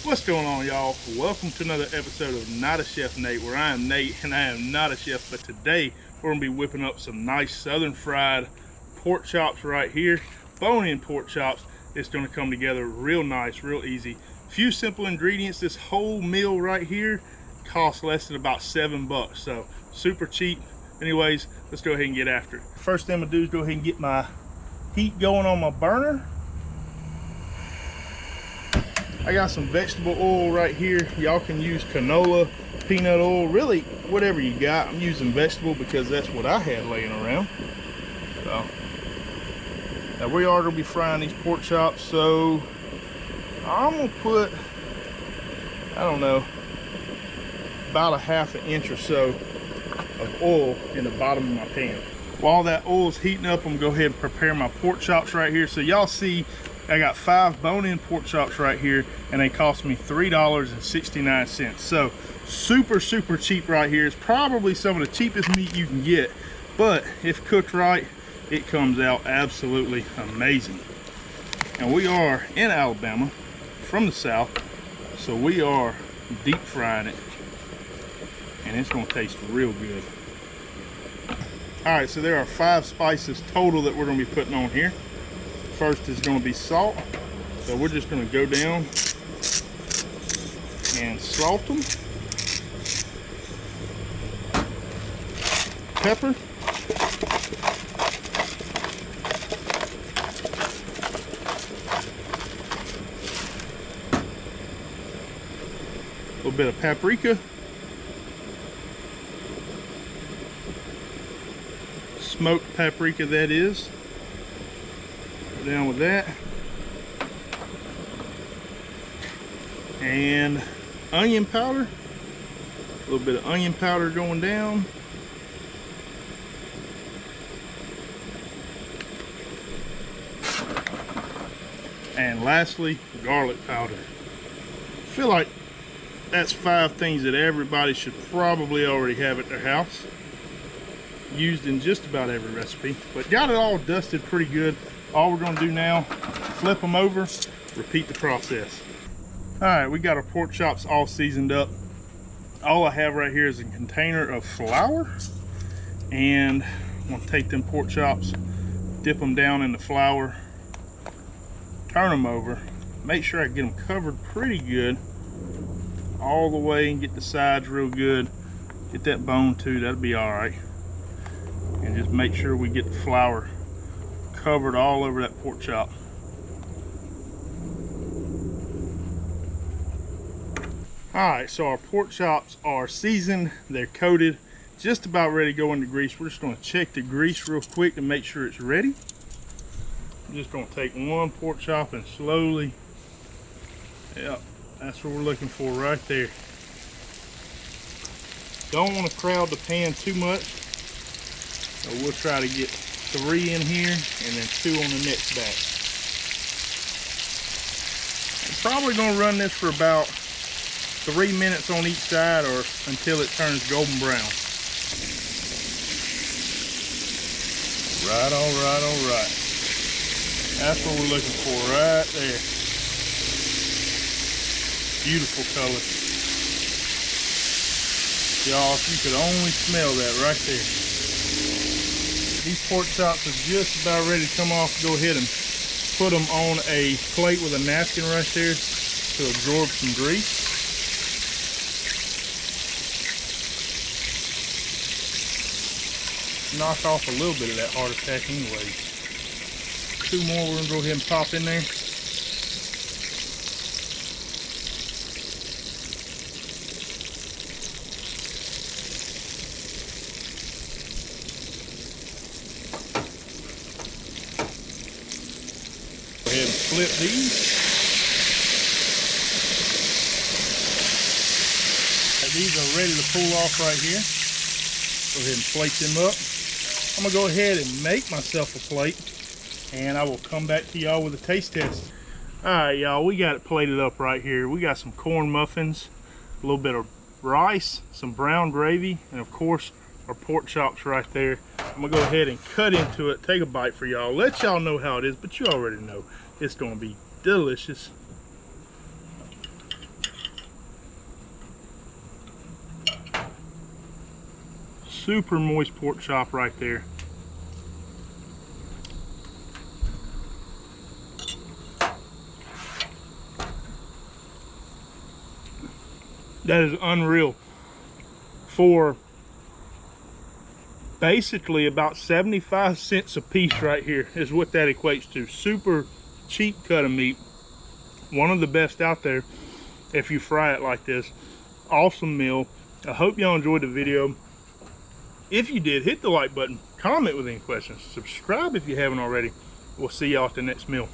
What's going on, y'all? Welcome to another episode of Not a Chef Nate, where I am Nate and I am not a chef, but today we're gonna be whipping up some nice southern fried pork chops right here. Bone-in pork chops. It's gonna come together real nice, real easy. Few simple ingredients. This whole meal right here costs less than about $7, so super cheap. Anyways, let's go ahead and get after it. First thing I'm gonna do is go ahead and get my heat going on my burner. I got some vegetable oil right here. Y'all can use canola, peanut oil, really whatever you got. I'm using vegetable because that's what I had laying around. So now we are gonna be frying these pork chops, so I'm gonna put, I don't know, about a ½ inch or so of oil in the bottom of my pan. While that oil is heating up, I'm gonna go ahead and prepare my pork chops right here. So y'all see I got 5 bone-in pork chops right here, and they cost me $3.69. So super cheap right here. It's probably some of the cheapest meat you can get, but if cooked right, it comes out absolutely amazing. And we are in Alabama, from the South, so we are deep frying it, and it's gonna taste real good. All right, so there are 5 spices total that we're gonna be putting on here. First is going to be salt, so we're just going to go down and salt them. Pepper, a little bit of paprika, smoked paprika that is. Down with that, and onion powder, a little bit of onion powder going down, and lastly garlic powder. I feel like that's 5 things that everybody should probably already have at their house, used in just about every recipe, but got it all dusted pretty good. All we're going to do now, flip them over, repeat the process. All right, we got our pork chops all seasoned up. All I have right here is a container of flour, and I'm going to take them pork chops, dip them down in the flour, turn them over, make sure I get them covered pretty good all the way, and get the sides real good. Get that bone too, that'll be all right. And just make sure we get the flour covered all over that pork chop. All right, so our pork chops are seasoned, they're coated, just about ready to go into grease. We're just going to check the grease real quick to make sure it's ready. I'm just going to take one pork chop and slowly, yep, that's what we're looking for right there. Don't want to crowd the pan too much, so we'll try to get 3 in here and then 2 on the next batch. I'm probably going to run this for about 3 minutes on each side, or until it turns golden brown. All right. That's what we're looking for right there. Beautiful color. Y'all, if you could only smell that right there. These pork chops are just about ready to come off. Go ahead and put them on a plate with a napkin right there to absorb some grease. Knock off a little bit of that heart attack anyway. 2 more we're gonna go ahead and pop in there. Flip these. These are ready to pull off right here. Go ahead and plate them up. I'm gonna go ahead and make myself a plate, and I will come back to y'all with a taste test. All right, y'all, we got it plated up right here. We got some corn muffins, a little bit of rice, some brown gravy, and of course our pork chops right there. I'm gonna go ahead and cut into it, take a bite for y'all, let y'all know how it is, but you already know it's gonna be delicious. super moist pork chop right there. That is unreal. For basically about 75 cents a piece right here is what that equates to. Super cheap cut of meat. One of the best out there if you fry it like this. Awesome meal. I hope y'all enjoyed the video. If you did, hit the like button, comment with any questions, subscribe if you haven't already. We'll see y'all at the next meal.